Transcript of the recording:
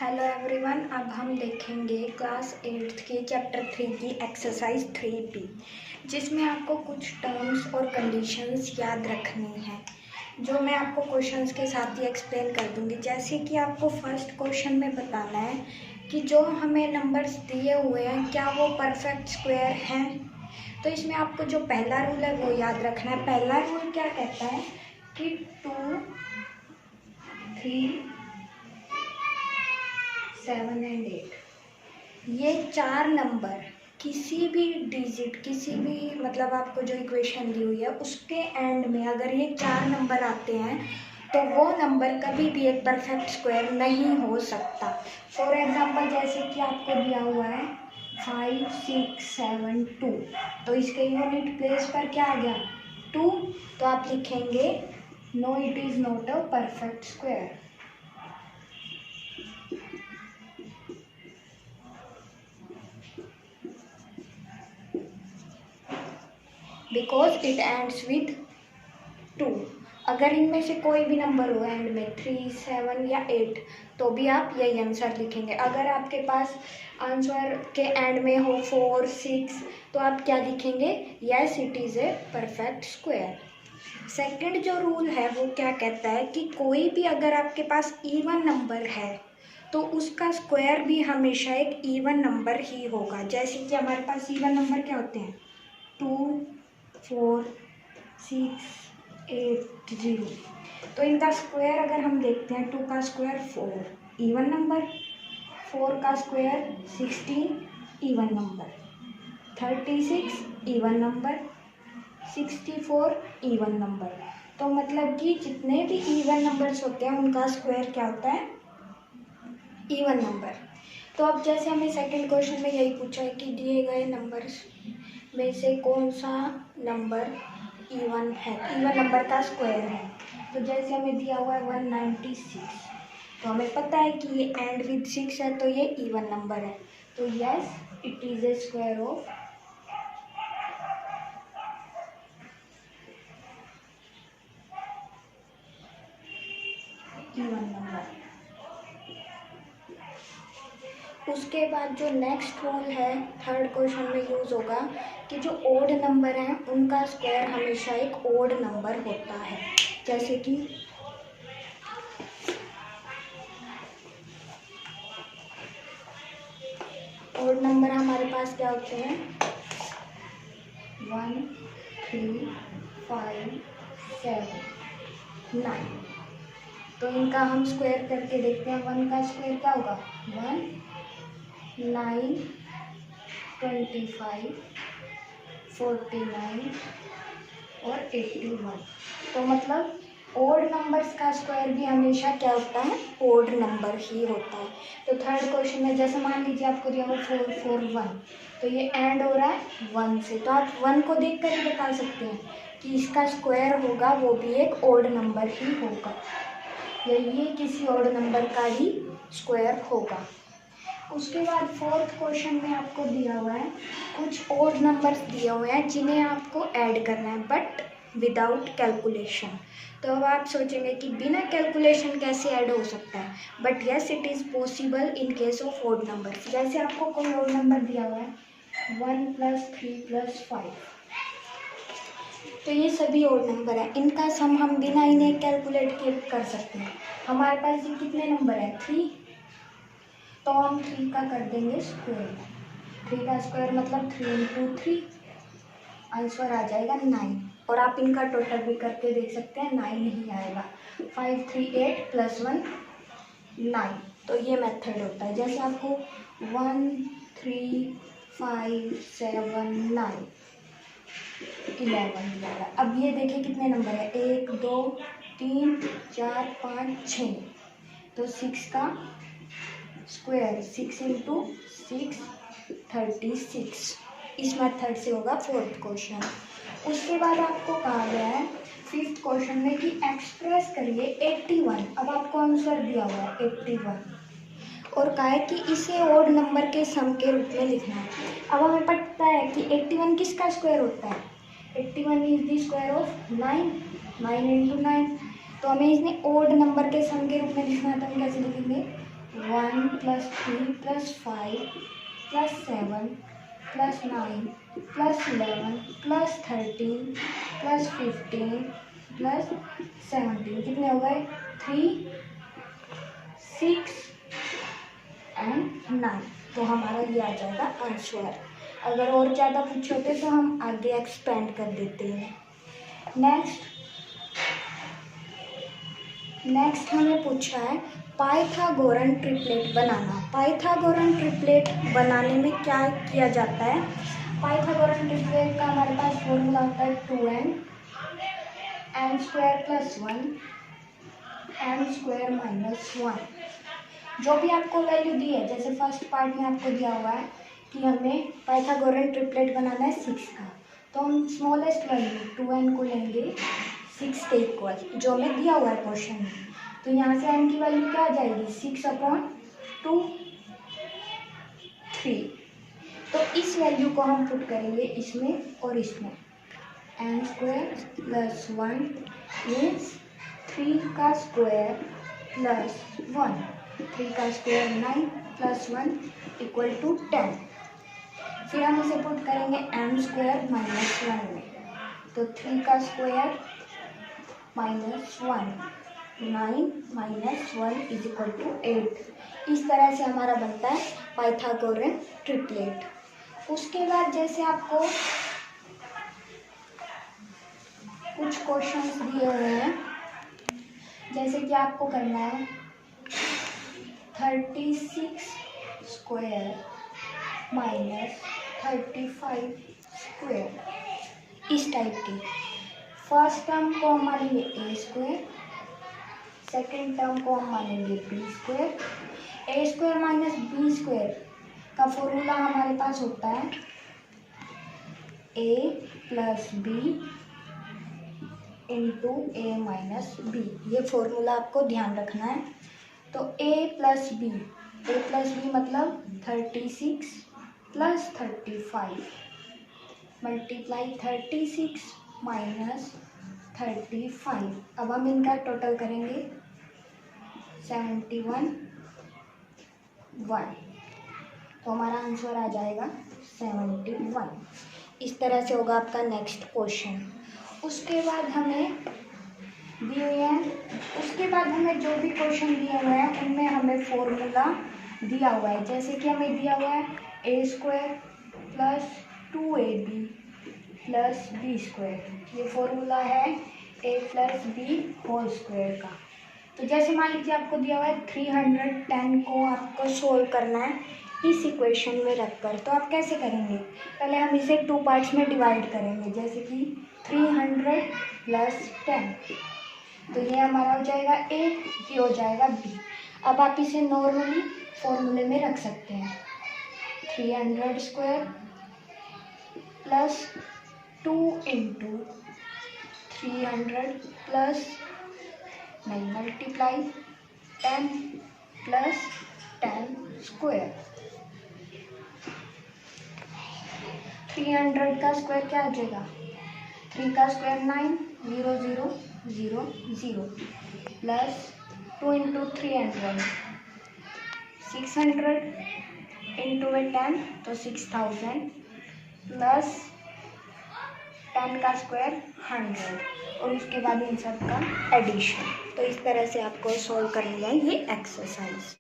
Hello everyone, अब हम देखेंगे क्लास 8th की चैप्टर 3 की एक्सरसाइज 3B, जिसमें आपको कुछ टर्म्स और कंडीशंस याद रखनी है, जो मैं आपको क्वेश्चंस के साथ ही एक्सप्लेन कर दूंगी। जैसे कि आपको फर्स्ट क्वेश्चन में बताना है कि जो हमें नंबर्स दिए हुए हैं क्या वो परफेक्ट स्क्वायर हैं। तो इसमें आपको जो पहला रूल है वो याद रखना है। पहला रूल क्या कहता है कि 2, 3, 7 एंड 8 ये चार नंबर किसी भी डिजिट, किसी भी मतलब आपको जो इक्वेशन दी हुई है उसके एंड में अगर ये चार नंबर आते हैं तो वो नंबर कभी भी एक परफेक्ट स्क्वायर नहीं हो सकता। फॉर एग्जांपल जैसे कि आपको दिया हुआ है 5, 6, 7, 2, तो इसके यूनिट प्लेस पर क्या आ गया 2, तो आप लिखेंगे no it is not a perfect square because it ends with 2। अगर इनमें से कोई भी नंबर हो एंड में 3, 7 या 8 तो भी आप यही आंसर लिखेंगे। अगर आपके पास आंसर के एंड में हो 4, 6 तो आप क्या लिखेंगे, yes it is a perfect square. Second जो रूल है वो क्या कहता है कि कोई भी अगर आपके पास इवन नंबर है तो उसका स्क्वायर भी हमेशा एक इवन नंबर ही होगा। जैसे कि हमारे पास इवन नंबर क्या होते हैं 2, 4, 6, 8, 0, तो इनका स्क्वायर अगर हम देखते हैं 2 का स्क्वायर 4 इवन नंबर, 4 का square 16 even number, 36 even number, 64 even number. तो मतलब कि जितने भी इवन नंबर्स होते हैं उनका स्क्वायर क्या होता है, इवन नंबर। तो अब जैसे हमें सेकंड क्वेश्चन में यही पूछा है कि दिए गए नंबर्स में से कौन सा नंबर इवन है, इवन नंबर का स्क्वायर है। तो जैसे हमें दिया हुआ है 196, तो हमें पता है कि ये एंड विद 6 है तो ये इवन नंबर है, तो yes it is a square of even number. उसके बाद जो नेक्स्ट रूल है थर्ड क्वेश्चन में यूज होगा कि जो ओड नंबर हैं उनका स्क्वायर हमेशा एक ओड नंबर होता है। जैसे कि ओड नंबर हमारे पास क्या होते हैं 1, 3, 5, 7, 9, तो इनका हम स्क्वायर करके देखते हैं। 1 का स्क्वायर क्या होगा 1, 9, 25, 49 और 81। तो मतलब ओड नंबर्स का स्क्वायर भी हमेशा क्या होता है, ओड नंबर ही होता है। तो थर्ड क्वेश्चन में जैसे मान लीजिए आपको दिया हुआ 4, 4, 1, तो ये एंड हो रहा है 1 से, तो आप 1 को देख कर ही बता सकते हैं कि इसका स्क्वायर होगा वो भी एक ओड नंबर ही होगा, या ये किसी ओड नंबर का ही स्क्वायर होगा। उसके बाद फोर्थ क्वेश्चन में आपको दिया हुआ है कुछ ओड नंबर्स दिए हुए हैं जिन्हें आपको ऐड करना है बट विदाउट कैलकुलेशन। तो अब आप सोचेंगे कि बिना कैलकुलेशन कैसे ऐड हो सकता है, but yes it is possible in case of odd numbers. जैसे आपको कोई ओड नंबर दिया हुआ है 1 + 3 + 5, तो ये सभी ओड नंबर है, इनका सम हम बिना इन्हें कैलकुलेट कर सकते हैं। हमारे पास ये कितने नंबर है 3, तो हम 3 का कर देंगे स्क्वायर। 3 का स्क्वायर मतलब 3 × 3, आंसर आ जाएगा 9। और आप इनका टोटल भी करके देख सकते हैं 9 ही आएगा। 5, 3, 8 + 1 9, तो ये मेथड होता है। जैसे आपको 1, 3, 5, 7, 9, 11 दिया है। अब ये देखिए कितने नंबर है 1, 2, 3, 4, 5, 6, तो 6 का स्क्वायर 6 × 6 36। इस मेथड से होगा फोर्थ क्वेश्चन। उसके बाद आपको कहा गया है फिफ्थ क्वेश्चन में कि एक्सप्रेस करिए 81। अब आपको आंसर दिया हुआ है 81 और कहा है कि इसे ओड नंबर के सम के रूप में लिखना है। अब हमें पता है कि 81 किसका स्क्वायर होता है, 81 इज द स्क्वायर ऑफ 9, 9 × 9, तो हमें इसमें ओड नंबर के सम के रूप में लिखना है, तो हम कैसे लिखेंगे 1 + 3 + 5 + 7 + 9 + 11 + 13 + 15 + 17 कितने हो गए? 3, 6 and 9। तो हमारा ये आ जाएगा आंसर। अगर और ज़्यादा पूछे होते तो हम आगे एक्सपेंड कर देते हैं। नेक्स्ट हमें पूछा है पाइथागोरन ट्रिपलेट बनाना। पाइथागोरन ट्रिपलेट बनाने में क्या किया जाता है? पाइथागोरन ट्रिपलेट का हमारे पास फॉर्मूला होता है 2n n² + 1 n² - 1। जो भी आपको वैल्यू दी है, जैसे फर्स्ट पार्ट में आपको दिया हुआ है कि हमें पाइथागोरन ट्रिपलेट बनाना है 6 का, तो हम स्मॉलेस्ट वैल्यू 2n को लेंगे 6 के इक्वल, जो हमें दिया हुआ है क्वेश्चन में। तो यहाँ से n की वैल्यू क्या आ जाएगी? 6/2 3। तो इस वैल्यू को हम पुट करेंगे इसमें और इसमें। n² + 1 मीन्स 3 का स्क्वायर + 1, 3 का स्क्वायर 9 + 1 = 10। फिर हम इसे पुट करेंगे n² - 1 में, तो 3 का स्क्वायर -1 9 - 1 = 8। इस तरह से हमारा बनता है पाइथागोरन ट्रिपलेट। उसके बाद जैसे आपको कुछ क्वेश्चंस दिए हुए हैं, जैसे कि आपको करना है 36² - 35², इस टाइप की। फर्स्ट टर्म को हम मानेंगे a², सेकेंड टर्म को हम मानेंगे b²। a² - b² का फॉर्मूला हमारे पास होता है a + b × a - b। ये फॉर्मूला आपको ध्यान रखना है। तो a + b मतलब 36 + 35 मल्टीप्लाई 36 - 35। अब हम इनका टोटल करेंगे 71 1, तो हमारा आंसर आ जाएगा 71। इस तरह से होगा आपका नेक्स्ट क्वेश्चन। उसके बाद हमें जो भी क्वेश्चन दिए हुए हैं उनमें हमें फॉर्मूला दिया हुआ है। जैसे कि हमें दिया हुआ है a² + 2ab + b²। ये फॉर्मूला है a + b² का। तो जैसे मान लीजिए आपको दिया हुआ है 310 को आपको सोल्व करना है इस इक्वेशन में रखकर, तो आप कैसे करेंगे? पहले हम इसे 2 पार्ट्स में डिवाइड करेंगे, जैसे कि 300 + 10, तो ये हमारा हो जाएगा a, ये हो जाएगा b। अब आप इसे नॉर्मली फॉर्मूले में रख सकते हैं। 300² + 2 × 300 + मल्टीप्लाई 10 + 10²। 300 का स्क्वायर क्या आ जाएगा? 3 का स्क्वायर 9 0 0 0 0 प्लस 2 × 300 600 × 10 तो 6000 प्लस 10 का स्क्वायर 100 और उसके बाद इन सब का एडिशन। तो इस तरह से आपको सॉल्व करनी है ये एक्सरसाइज।